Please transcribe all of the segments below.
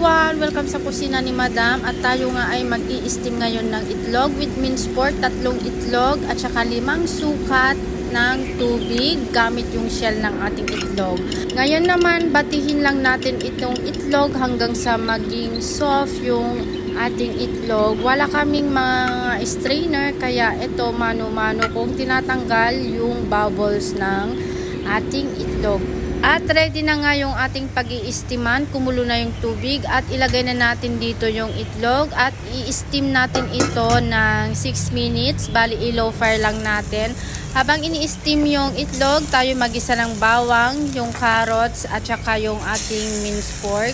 everyone! Welcome sa kusina ni Madam at tayo nga ay mag-i-steam ngayon ng itlog with minced pork, 3 itlog at saka 5 sukat ng tubig gamit yung shell ng ating itlog. Ngayon naman batihin lang natin itong itlog hanggang sa maging soft yung ating itlog. Wala kaming mga strainer kaya ito mano-mano kung tinatanggal yung bubbles ng ating itlog. At ready na nga yung ating pag-i-steaman. Kumulo na yung tubig at ilagay na natin dito yung itlog at i-steam natin ito ng 6 minutes. Bali i-low fire lang natin. Habang ini-steam yung itlog, tayo magisa ng bawang, yung carrots at saka yung ating minced pork.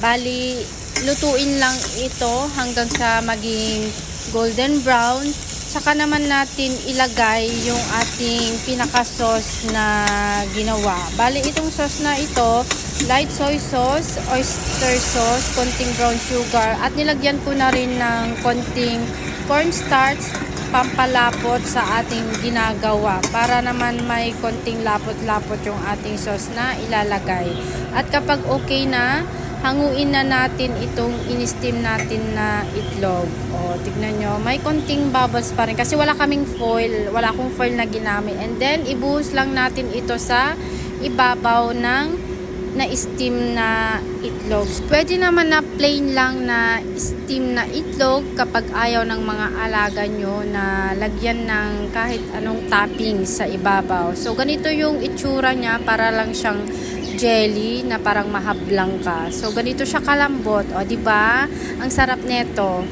Bali lutuin lang ito hanggang sa maging golden brown. Saka naman natin ilagay yung ating pinaka-sauce na ginawa. Bali, itong sauce na ito, light soy sauce, oyster sauce, konting brown sugar, at nilagyan ko na rin ng konting cornstarch, pampalapot sa ating ginagawa para naman may konting lapot-lapot yung ating sauce na ilalagay. At kapag okay na, hanguin na natin itong in-steam natin na itlog. O, tignan nyo, may konting bubbles pa rin kasi wala kaming foil, wala akong foil na ginamit. And then, ibuhos lang natin ito sa ibabaw ng na-steam na itlog. Pwede naman na plain lang na steam na itlog kapag ayaw ng mga alaga nyo na lagyan ng kahit anong topping sa ibabaw. So, ganito yung itsura niya, para lang siyang jelly na parang mahablang ka. So, ganito siya kalambot. O, diba? Ang sarap nito.